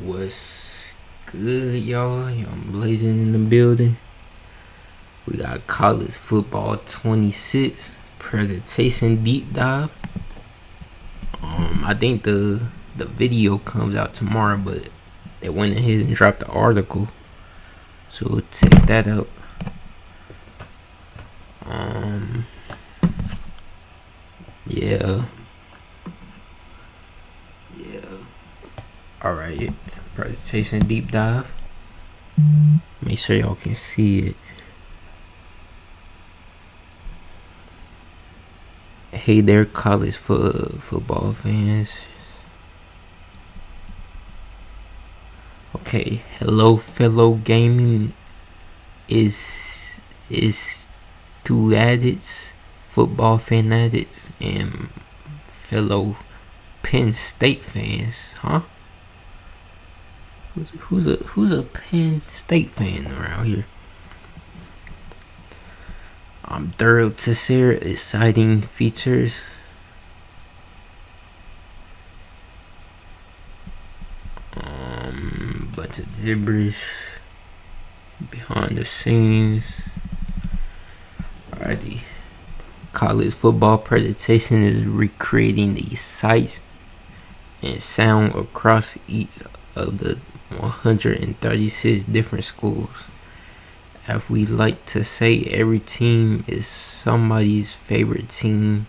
What's good, y'all? I'm blazing in the building. We got college football 26 presentation deep dive. I think the video comes out tomorrow, but they went ahead and dropped the article, so we'll check that out. Yeah. All right, presentation deep dive. Make sure y'all can see it. Hey there, college football fans. Okay, hello, fellow gaming is two addicts, football fanatics, and fellow Penn State fans, huh? Who's a Penn State fan around here? I'm thrilled to share exciting features. Bunch of gibberish behind the scenes. Alrighty. College football presentation is recreating the sights and sound across each of the 136 different schools. As we like to say, every team is somebody's favorite team,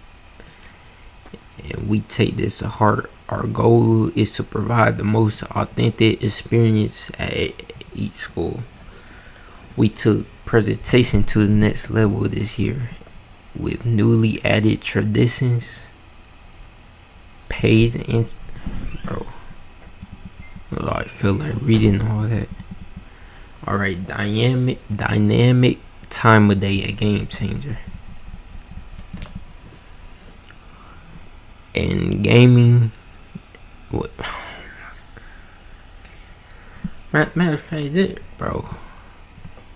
and we take this to heart. Our goal is to provide the most authentic experience at each school. We took presentation to the next level this year with newly added traditions, paid in. Bro, I feel like reading all that. Alright, dynamic time of day, a game changer. And gaming, what? Matter of fact, bro.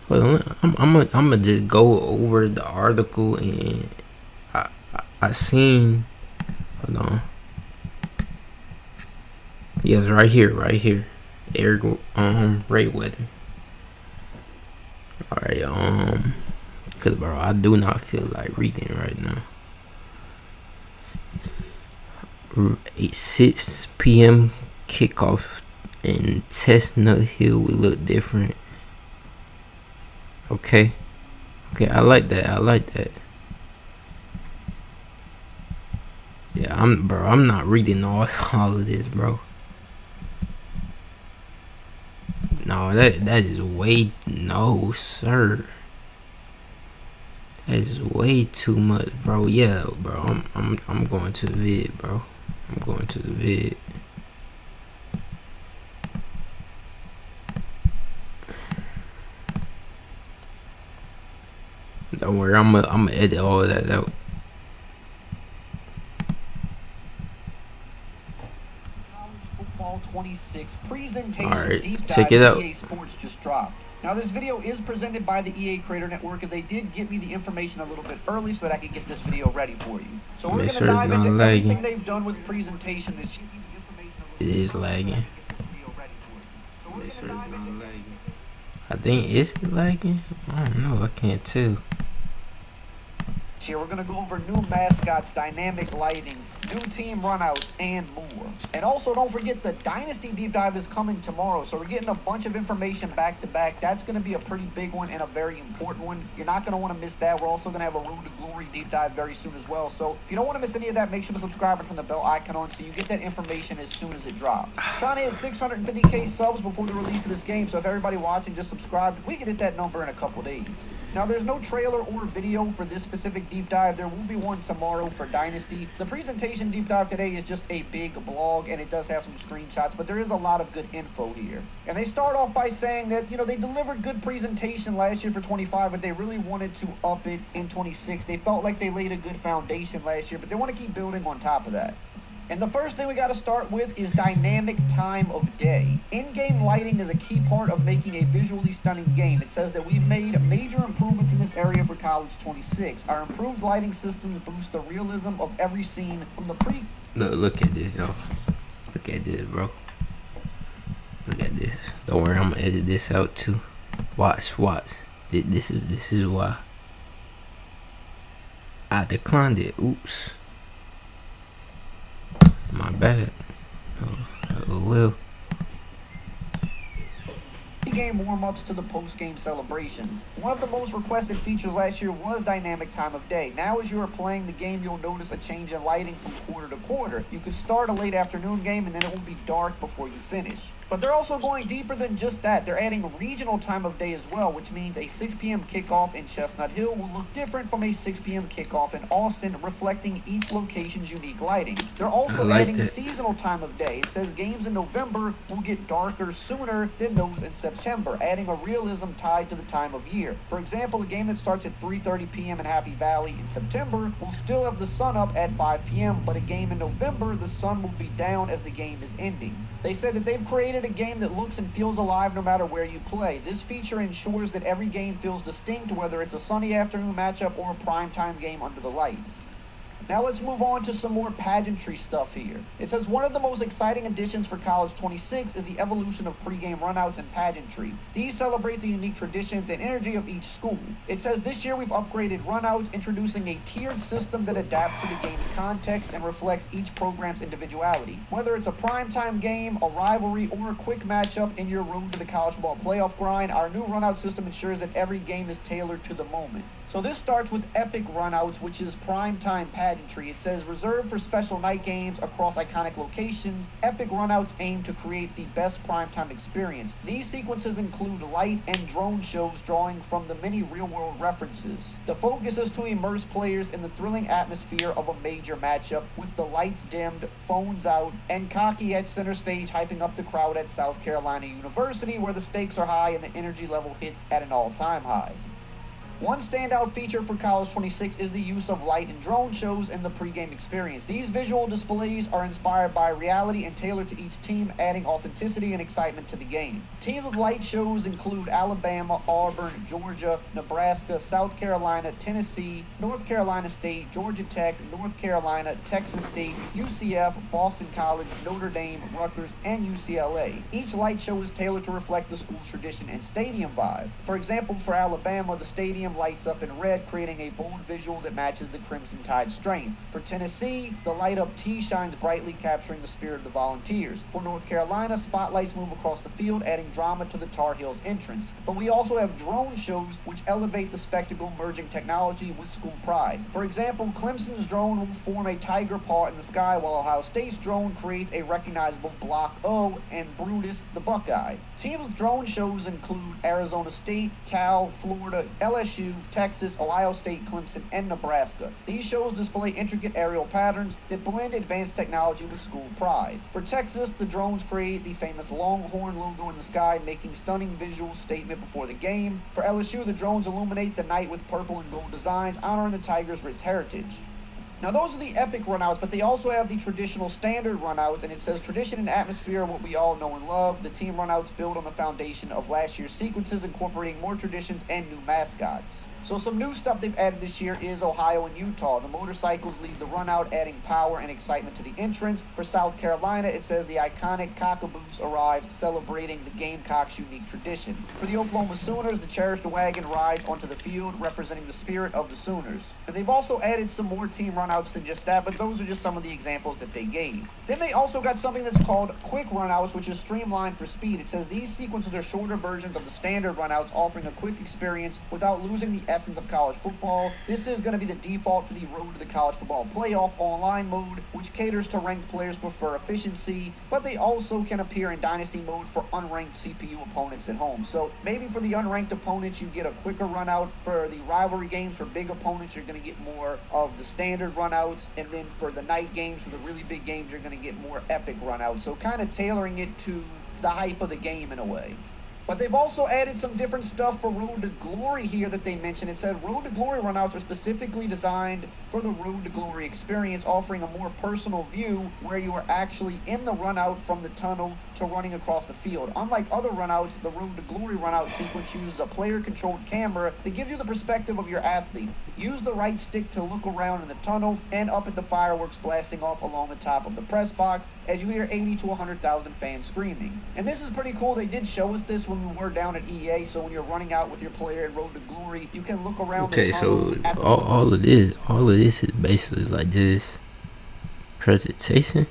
Hold on, I'm gonna just go over the article, and I seen. Hold on. Yes, right here. Eric Rayweather. Alright, cause bro, I do not feel like reading right now. 6 p.m. kickoff, and Chestnut Hill will look different. Okay, I like that. Yeah, I'm not reading all of this, bro. No, that is way, no sir. That is way too much, bro. Yeah, bro. I'm going to the vid, bro. I'm going to the vid. Don't worry, I'm gonna edit all of that out. Football 26 presentation. All right, deep dive check it out. EA Sports just dropped. Now this video is presented by the EA Creator Network, and they did give me the information a little bit early so that I could get this video ready for you. So we're going to dive into everything they've done with presentation. This should be the information it is lagging. I think it's lagging. I don't know. I can't tell. Here we're going to go over new mascots, dynamic lighting, new team runouts, and more. And also don't forget the Dynasty Deep Dive is coming tomorrow, so we're getting a bunch of information back to back. That's going to be a pretty big one and a very important one. You're not going to want to miss that. We're also going to have a Road to Glory Deep Dive very soon as well. So if you don't want to miss any of that, make sure to subscribe and turn the bell icon on so you get that information as soon as it drops. Trying to hit 650k subs before the release of this game, so if everybody watching just subscribed, we can hit that number in a couple days. Now there's no trailer or video for this specific deep dive. There will be one tomorrow for Dynasty. The presentation deep dive today is just a big blog, and it does have some screenshots, but there is a lot of good info here. And they start off by saying that, they delivered good presentation last year for 25, but they really wanted to up it in 26. They felt like they laid a good foundation last year, but they want to keep building on top of that. And the first thing we got to start with is dynamic time of day. In-game lighting is a key part of making a visually stunning game. It says that we've made major improvements in this area for College 26. Our improved lighting systems boost the realism of every scene from the Look at this, yo. Look at this, bro. Look at this. Don't worry, I'm gonna edit this out too. Watch. This is why I declined it. Oops, my bad. Oh well. Game warm-ups to the post-game celebrations. One of the most requested features last year was dynamic time of day. Now as you are playing the game, you'll notice a change in lighting from quarter to quarter. You could start a late afternoon game and then it will be dark before you finish. But they're also going deeper than just that. They're adding regional time of day as well, which means a 6 p.m. kickoff in Chestnut Hill will look different from a 6 p.m. kickoff in Austin, reflecting each location's unique lighting. They're also adding seasonal time of day. It says games in November will get darker sooner than those in September, adding a realism tied to the time of year. For example, a game that starts at 3:30 p.m. in Happy Valley in September will still have the sun up at 5 p.m., but a game in November, the sun will be down as the game is ending. They said that they've created a game that looks and feels alive no matter where you play. This feature ensures that every game feels distinct, whether it's a sunny afternoon matchup or a primetime game under the lights. Now let's move on to some more pageantry stuff here. It says one of the most exciting additions for College 26 is the evolution of pregame runouts and pageantry. These celebrate the unique traditions and energy of each school. It says this year we've upgraded runouts, introducing a tiered system that adapts to the game's context and reflects each program's individuality. Whether it's a primetime game, a rivalry, or a quick matchup in your road to the college football playoff grind, our new runout system ensures that every game is tailored to the moment. So this starts with epic runouts, which is primetime pageantry. It says reserved for special night games across iconic locations. Epic runouts aim to create the best primetime experience. These sequences include light and drone shows drawing from the many real-world references. The focus is to immerse players in the thrilling atmosphere of a major matchup with the lights dimmed, phones out, and Cocky at center stage hyping up the crowd at South Carolina University, where the stakes are high and the energy level hits at an all-time high. One standout feature for College 26 is the use of light and drone shows in the pregame experience. These visual displays are inspired by reality and tailored to each team, adding authenticity and excitement to the game. Teams with light shows include Alabama, Auburn, Georgia, Nebraska, South Carolina, Tennessee, North Carolina State, Georgia Tech, North Carolina, Texas State, UCF, Boston College, Notre Dame, Rutgers, and UCLA. Each light show is tailored to reflect the school's tradition and stadium vibe. For example, for Alabama, the stadium lights up in red, creating a bold visual that matches the Crimson Tide's strength. For Tennessee, the light-up T shines brightly, capturing the spirit of the Volunteers. For North Carolina, spotlights move across the field, adding drama to the Tar Heels' entrance. But we also have drone shows, which elevate the spectacle, merging technology with school pride. For example, Clemson's drone will form a tiger paw in the sky, while Ohio State's drone creates a recognizable Block O and Brutus the Buckeye. Teams with drone shows include Arizona State, Cal, Florida, LSU, Texas, Ohio State, Clemson, and Nebraska. These shows display intricate aerial patterns that blend advanced technology with school pride. For Texas, the drones create the famous Longhorn logo in the sky, making stunning visual statement before the game. For LSU, the drones illuminate the night with purple and gold designs, honoring the Tigers' rich heritage. Now those are the epic runouts, but they also have the traditional standard runouts, and it says tradition and atmosphere are what we all know and love. The team runouts build on the foundation of last year's sequences, incorporating more traditions and new mascots. So some new stuff they've added this year is Ohio and Utah. The motorcycles lead the runout, adding power and excitement to the entrance. For South Carolina, it says the iconic Cockaboos arrived, celebrating the Gamecocks' unique tradition. For the Oklahoma Sooners, the Cherish the Wagon rides onto the field, representing the spirit of the Sooners. And they've also added some more team runouts than just that, but those are just some of the examples that they gave. Then they also got something that's called quick runouts, which is streamlined for speed. It says these sequences are shorter versions of the standard runouts, offering a quick experience without losing the essence of college football. This is going to be the default for the Road to the College Football Playoff online mode, which caters to ranked players who prefer efficiency, but they also can appear in Dynasty mode for unranked CPU opponents at home. So maybe for the unranked opponents, you get a quicker runout. For the rivalry games, for big opponents, you're going to get more of the standard runouts, and then for the night games, for the really big games, you're going to get more epic runouts. So kind of tailoring it to the hype of the game in a way. But they've also added some different stuff for Road to Glory here that they mentioned. It said Road to Glory runouts are specifically designed for the Road to Glory experience, offering a more personal view where you are actually in the runout from the tunnel to running across the field. Unlike other runouts, the Road to Glory runout sequence uses a player-controlled camera that gives you the perspective of your athlete. Use the right stick to look around in the tunnel and up at the fireworks blasting off along the top of the press box as you hear 80 to 100,000 fans screaming. And this is pretty cool. They did show us this when we were down at EA, so when you're running out with your player in Road to Glory, you can look around the tunnel. Okay, so all of this is basically like just presentation.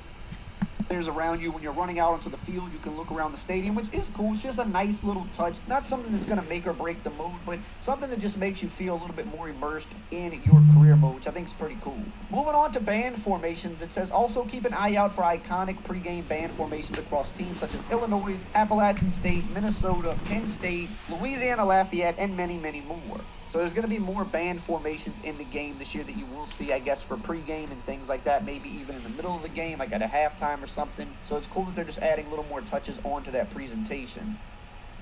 Players around you when you're running out onto the field. You can look around the stadium, which is cool. It's just a nice little touch. Not something that's going to make or break the mode, but something that just makes you feel a little bit more immersed in your career mode, which I think is pretty cool. Moving on to band formations, it says also keep an eye out for iconic pregame band formations across teams such as Illinois, Appalachian State, Minnesota, Penn State, Louisiana Lafayette, and many, many more. So there's going to be more band formations in the game this year that you will see, I guess, for pregame and things like that, maybe even in the middle of the game, like at a halftime or something. So it's cool that they're just adding a little more touches onto that presentation.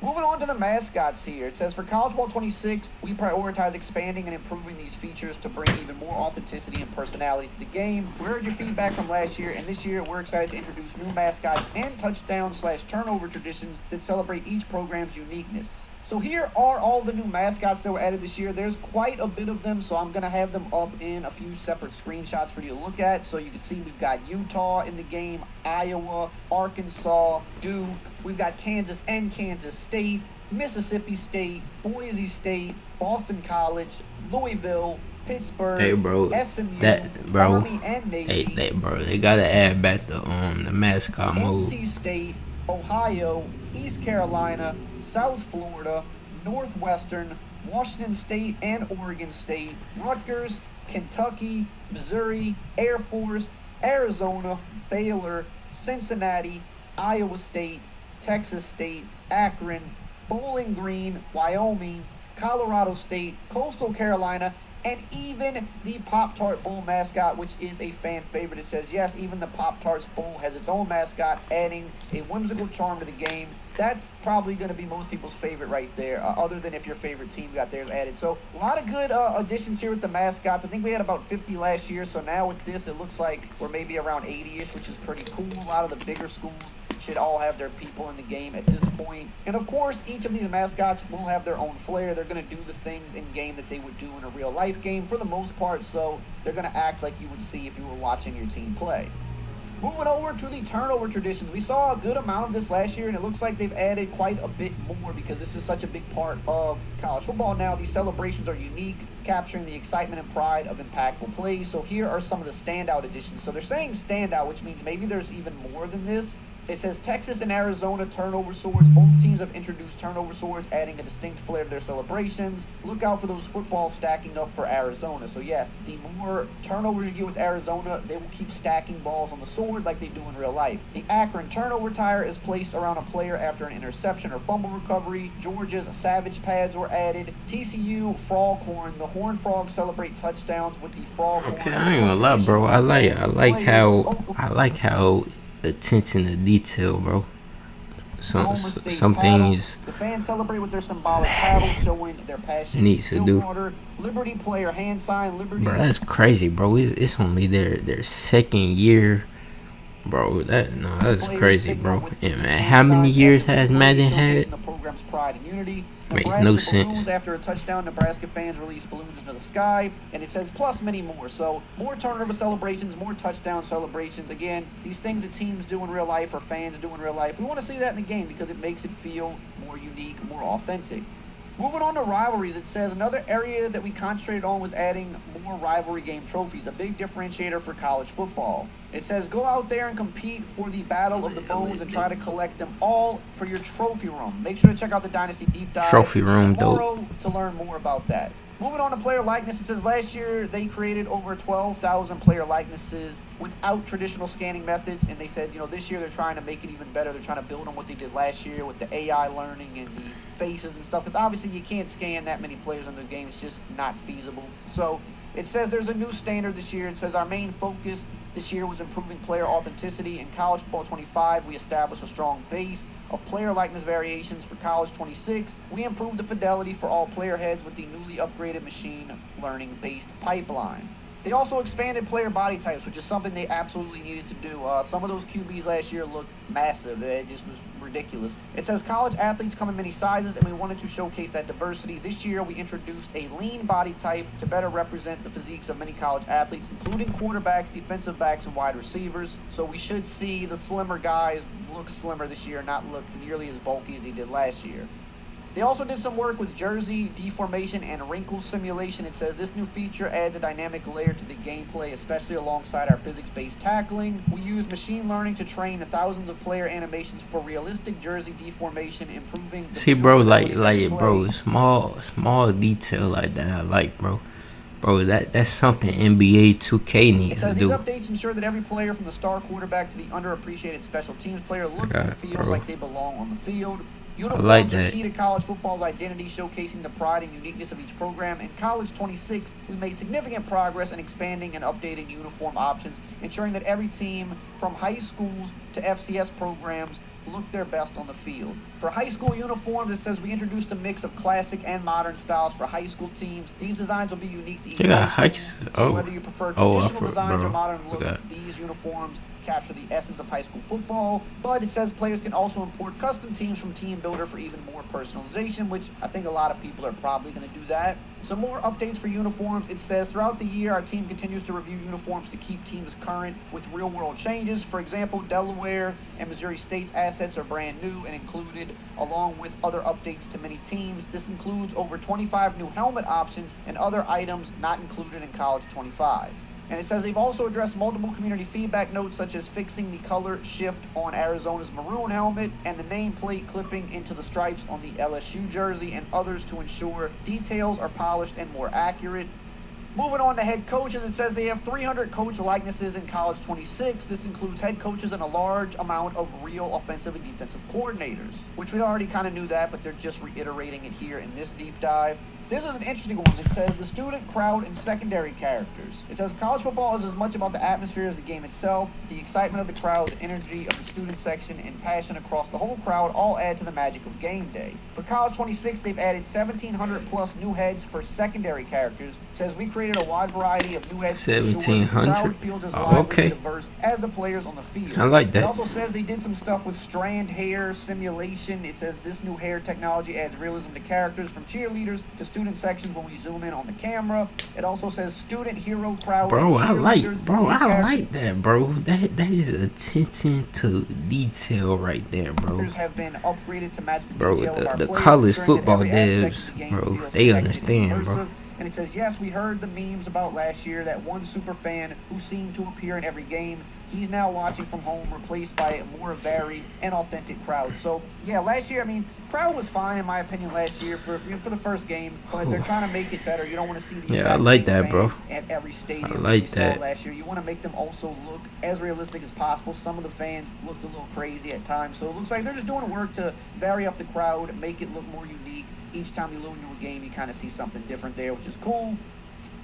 Moving on to the mascots here. It says for College Football 26, we prioritize expanding and improving these features to bring even more authenticity and personality to the game. We heard your feedback from last year, and this year we're excited to introduce new mascots and touchdown/turnover traditions that celebrate each program's uniqueness. So here are all the new mascots that were added this year. There's quite a bit of them, so I'm going to have them up in a few separate screenshots for you to look at. So you can see we've got Utah in the game, Iowa, Arkansas, Duke. We've got Kansas and Kansas State, Mississippi State, Boise State, Boston College, Louisville, Pittsburgh, Hey, bro, SMU, Army and Navy, they gotta add back the mascot mode. NC State, Ohio, East Carolina, South Florida, Northwestern, Washington State and Oregon State, Rutgers, Kentucky, Missouri, Air Force, Arizona, Baylor, Cincinnati, Iowa State, Texas State, Akron, Bowling Green, Wyoming, Colorado State, Coastal Carolina, and even the Pop-Tart Bowl mascot, which is a fan favorite. It says, yes, even the Pop-Tarts Bowl has its own mascot, adding a whimsical charm to the game. That's probably going to be most people's favorite right there, other than if your favorite team got theirs added. So a lot of good additions here with the mascots. I think we had about 50 last year, so now with this, it looks like we're maybe around 80-ish, which is pretty cool. A lot of the bigger schools should all have their people in the game at this point. And of course, each of these mascots will have their own flair. They're going to do the things in game that they would do in a real life game for the most part, so they're going to act like you would see if you were watching your team play. Moving over to the turnover traditions, we saw a good amount of this last year, and it looks like they've added quite a bit more because this is such a big part of college football now. These celebrations are unique, capturing the excitement and pride of impactful plays. So here are some of the standout additions. So they're saying standout, which means maybe there's even more than this. It says Texas and Arizona turnover swords. Both teams have introduced turnover swords, adding a distinct flair to their celebrations. Look out for those footballs stacking up for Arizona. So yes, the more turnovers you get with Arizona, they will keep stacking balls on the sword like they do in real life. The Akron turnover tire is placed around a player after an interception or fumble recovery. Georgia's Savage pads were added. TCU Froghorn. The Horned Frogs celebrate touchdowns with the Froghorn. Okay, I ain't gonna lie, bro. I like how attention to detail, bro. Some things the fans celebrate with their symbolic paddles, showing their passion. Needs to do. Water, Liberty player hand sign, Liberty. Bro, that's crazy, bro. It's only their second year, bro. That's crazy, bro. Yeah, man. How many years has Madden had? The program's pride and unity. Makes no sense. After a touchdown, Nebraska fans release balloons into the sky, and it says plus many more. So more turnover celebrations, more touchdown celebrations. Again, these things that teams do in real life or fans do in real life, we want to see that in the game because it makes it feel more unique, more authentic. Moving on to rivalries, it says another area that we concentrated on was adding more rivalry game trophies, a big differentiator for college football. It says go out there and compete for the Battle of the Bones and try to collect them all for your trophy room. Make sure to check out the Dynasty Deep Dive Trophy room, tomorrow to learn more about that. Moving on to player likeness, it says last year they created over 12,000 player likenesses without traditional scanning methods, and they said, this year they're trying to make it even better. They're trying to build on what they did last year with the AI learning and the faces and stuff, because obviously you can't scan that many players in the game. It's just not feasible. So it says there's a new standard this year. It says our main focus this year was improving player authenticity. In College Football 25, we established a strong base of player likeness variations. For College 26, we improved the fidelity for all player heads with the newly upgraded machine learning based pipeline. They also expanded player body types, which is something they absolutely needed to do. Some of those QBs last year looked massive. It just was ridiculous. It says college athletes come in many sizes, and we wanted to showcase that diversity. This year, we introduced a lean body type to better represent the physiques of many college athletes, including quarterbacks, defensive backs, and wide receivers. So we should see the slimmer guys look slimmer this year, not look nearly as bulky as he did last year. They also did some work with jersey deformation and wrinkle simulation. It says this new feature adds a dynamic layer to the gameplay, especially alongside our physics-based tackling. We use machine learning to train thousands of player animations for realistic jersey deformation, improving the See, bro, bro, small detail like that I like, bro. Bro, that's something NBA 2K needs to do. These updates ensure that every player from the star quarterback to the underappreciated special teams player look and feels like they belong on the field. Uniforms are key to college football's identity, showcasing the pride and uniqueness of each program. In College 26, we've made significant progress in expanding and updating uniform options, ensuring that every team, from high schools to FCS programs, look their best on the field. For high school uniforms, it says we introduced a mix of classic and modern styles for high school teams. These designs will be unique to each high school. So whether you prefer traditional designs or modern looks, these uniforms capture the essence of high school football. But it says players can also import custom teams from Team Builder for even more personalization, which I think a lot of people are probably going to do that. Some more updates for uniforms. It says throughout the year, our team continues to review uniforms to keep teams current with real-world changes. For example, Delaware and Missouri State's assets are brand new and included, along with other updates to many teams. This includes over 25 new helmet options and other items not included in College 25. And it says they've also addressed multiple community feedback notes, such as fixing the color shift on Arizona's maroon helmet and the nameplate clipping into the stripes on the LSU jersey, and others to ensure details are polished and more accurate. Moving on to head coaches, it says they have 300 coach likenesses in College 26. This includes head coaches and a large amount of real offensive and defensive coordinators, which we already kind of knew that, but they're just reiterating it here in this deep dive. This is an interesting one. It says the student, crowd, and secondary characters. It says college football is as much about the atmosphere as the game itself. The excitement of the crowd, the energy of the student section, and passion across the whole crowd all add to the magic of game day. For College 26, they've added 1,700 plus new heads for secondary characters. It says we created a wide variety of new heads. 1,700. The crowd feels as lively and diverse as the players on the field. I like that. It also says they did some stuff with strand hair simulation. It says this new hair technology adds realism to characters, from cheerleaders to student sections when we zoom in on the camera. It also says student hero crowd. Bro, I like that, bro. That is attention to detail right there, bro. Have been upgraded to match the detail of our the college football devs, bro, they understand, bro. And it says, yes, we heard the memes about last year, that one super fan who seemed to appear in every game. He's now watching from home, replaced by a more varied and authentic crowd. So, yeah, last year, I mean, crowd was fine, in my opinion, last year for the first game, but they're trying to make it better. You don't want to see the I like that, bro. At every stadium. I like that. Last year, you want to make them also look as realistic as possible. Some of the fans looked a little crazy at times, so it looks like they're just doing work to vary up the crowd, make it look more unique. Each time you load into a game, you kind of see something different there, which is cool.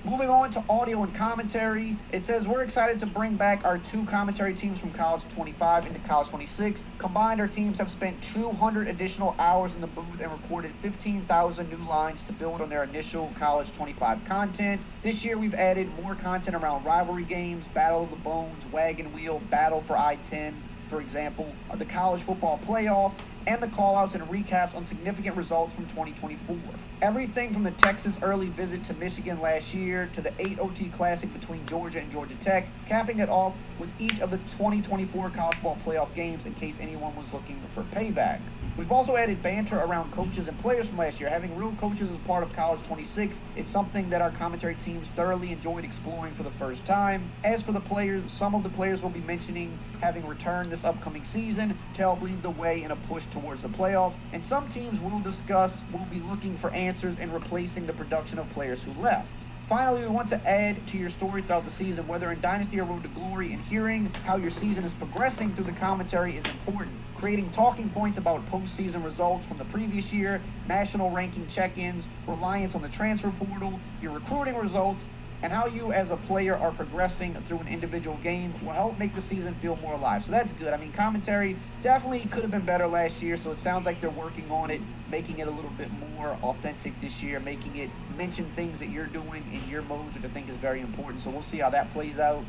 Moving on to audio and commentary, it says we're excited to bring back our two commentary teams from College 25 into College 26. Combined, our teams have spent 200 additional hours in the booth and recorded 15,000 new lines to build on their initial College 25 content. This year, we've added more content around rivalry games, Battle of the Bones, Wagon Wheel, Battle for I-10, for example, the college football playoff, and the callouts and recaps on significant results from 2024. Everything from the Texas early visit to Michigan last year to the 8 OT Classic between Georgia and Georgia Tech, capping it off with each of the 2024 college football playoff games in case anyone was looking for payback. We've also added banter around coaches and players from last year. Having real coaches as part of College 26, it's something that our commentary teams thoroughly enjoyed exploring for the first time. As for the players, some of the players will be mentioning having returned this upcoming season to help lead the way in a push towards the playoffs, and some teams will be looking for answers in replacing the production of players who left. Finally, we want to add to your story throughout the season, whether in Dynasty or Road to Glory, and hearing how your season is progressing through the commentary is important. Creating talking points about postseason results from the previous year, national ranking check-ins, reliance on the transfer portal, your recruiting results, and how you as a player are progressing through an individual game will help make the season feel more alive. So that's good. I mean, commentary definitely could have been better last year, so it sounds like they're working on it, making it a little bit more authentic this year, making it mention things that you're doing in your modes, which I think is very important. So we'll see how that plays out.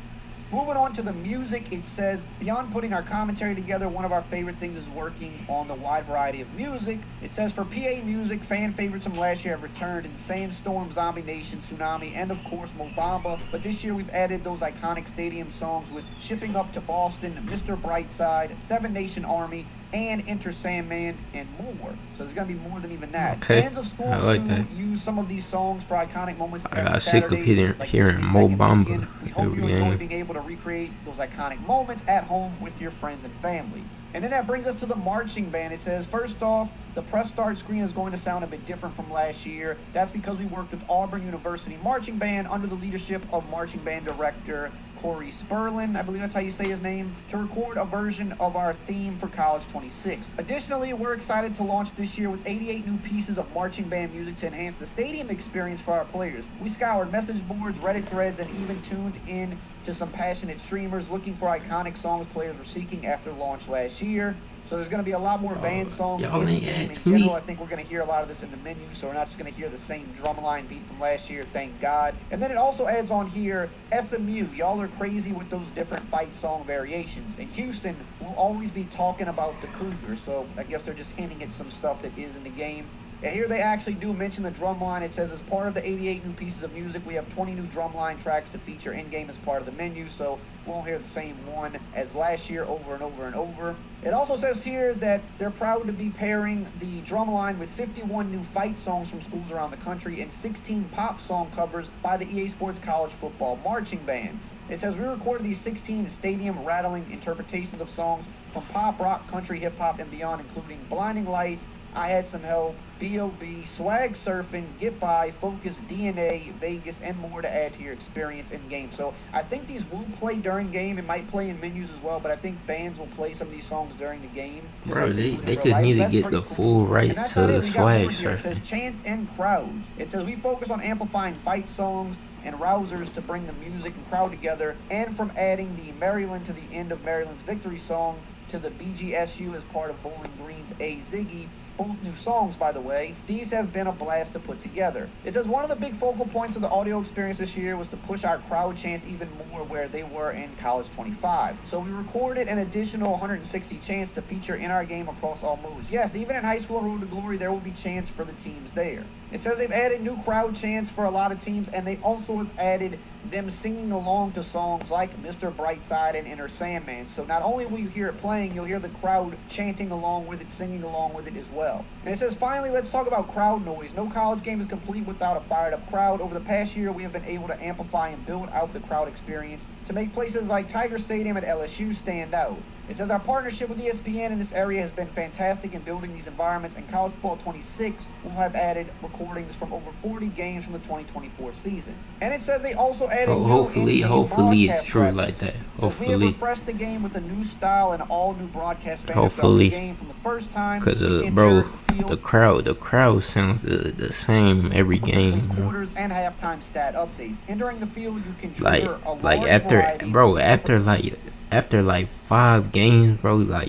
Moving on to the music, it says, beyond putting our commentary together, one of our favorite things is working on the wide variety of music. It says, for PA music, fan favorites from last year have returned in Sandstorm, Zombie Nation, Tsunami, and of course Mobamba. But this year we've added those iconic stadium songs with Shipping Up to Boston, Mr. Brightside, Seven Nation Army, and Enter Sandman, and more. So there's going to be more than even that. Okay, Fans of schools I like who that. use some of these songs for iconic moments I every got sick of Saturday, like hearing Michigan Mo Tech and Bamba Michigan. We hope every you enjoy game. being able to recreate those iconic moments at home with your friends and family. And then that brings us to the marching band. It says, first off, the press start screen is going to sound a bit different from last year. That's because we worked with Auburn University Marching Band under the leadership of marching band director Corey Sperlin, I believe that's how you say his name, to record a version of our theme for College 26. Additionally, we're excited to launch this year with 88 new pieces of marching band music to enhance the stadium experience for our players. We scoured message boards, Reddit threads, and even tuned in to some passionate streamers looking for iconic songs players were seeking after launch last year. So there's going to be a lot more band songs y'all in the ain't game in asked general. me. I think we're going to hear a lot of this in the menu, so we're not just going to hear the same drumline beat from last year, thank God. And then it also adds on here, SMU, y'all are crazy with those different fight song variations. And Houston will always be talking about the Cougars, so I guess they're just hinting at some stuff that is in the game. And here they actually do mention the drumline. It says, as part of the 88 new pieces of music, we have 20 new drumline tracks to feature in-game as part of the menu, so we won't hear the same one as last year over and over and over. It also says here that they're proud to be pairing the drumline with 51 new fight songs from schools around the country and 16 pop song covers by the EA Sports College Football Marching Band. It says, we recorded these 16 stadium-rattling interpretations of songs from pop, rock, country, hip-hop, and beyond, including Blinding Lights, I Had Some Help, B.O.B., Swag Surfing, Get By, Focus, DNA, Vegas, and more to add to your experience in game. So I think these will play during game. It might play in menus as well, but I think bands will play some of these songs during the game. Bro, they just need to get the full rights to the swag surfing. It says chants and crowds. It says we focus on amplifying fight songs and rousers to bring the music and crowd together, and from adding the Maryland to the end of Maryland's victory song to the BGSU as part of Bowling Green's A Ziggy. Both new songs, by the way. These have been a blast to put together. It says one of the big focal points of the audio experience this year was to push our crowd chants even more where they were in College 25. So we recorded an additional 160 chants to feature in our game across all modes. Yes, even in High School Road to Glory, there will be chants for the teams there. It says they've added new crowd chants for a lot of teams, and they also have added them singing along to songs like Mr. Brightside and Enter Sandman. So not only will you hear it playing, you'll hear the crowd chanting along with it, singing along with it as well. And it says, finally, let's talk about crowd noise. No college game is complete without a fired up crowd. Over the past year, we have been able to amplify and build out the crowd experience to make places like Tiger Stadium at LSU stand out. It says our partnership with ESPN in this area has been fantastic in building these environments, and College Football 26 will have added recordings from over 40 games from the 2024 season. And it says they also added hopefully it's true graphics. like that. So we have Hopefully, refreshed the game with a new style and all new broadcast banners throughout hopefully, the game from the first time. because bro, the crowd sounds the same every game, bro. Quarters and halftime stat updates. Entering the field, you can trigger a large after variety after like 5 games, bro, like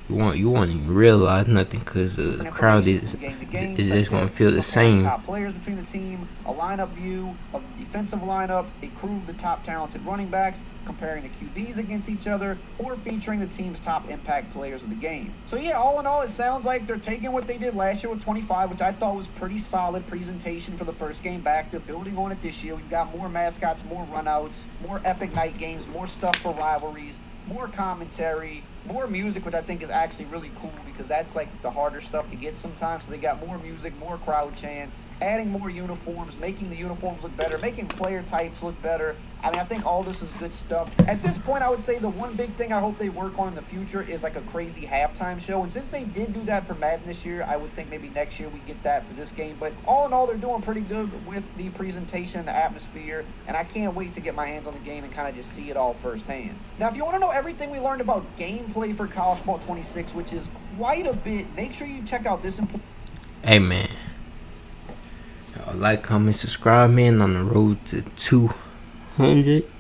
you won't even realize nothing because the crowd is just gonna feel the same. Top players between the team, a lineup view of the defensive lineup, a crew of the top talented running backs, comparing the QBs against each other, or featuring the team's top impact players of the game. So yeah, all in all, it sounds like they're taking what they did last year with 25, which I thought was pretty solid presentation for the first game back. They're building on it this year. We've got more mascots, more runouts, more epic night games, more stuff for rivalries, more commentary, more music, which I think is actually really cool because that's like the harder stuff to get sometimes. So they got more music, more crowd chants, adding more uniforms, making the uniforms look better, making player types look better. I mean, I think all this is good stuff. At this point, I would say the one big thing I hope they work on in the future is like a crazy halftime show. And since they did do that for Madden this year, I would think maybe next year we get that for this game. But all in all, they're doing pretty good with the presentation and the atmosphere. And I can't wait to get my hands on the game and kind of just see it all firsthand. Now, if you want to know everything we learned about gameplay for College Football 26, which is quite a bit, make sure you check out this. Hey, man. like, comment, subscribe, man. On the road to 200.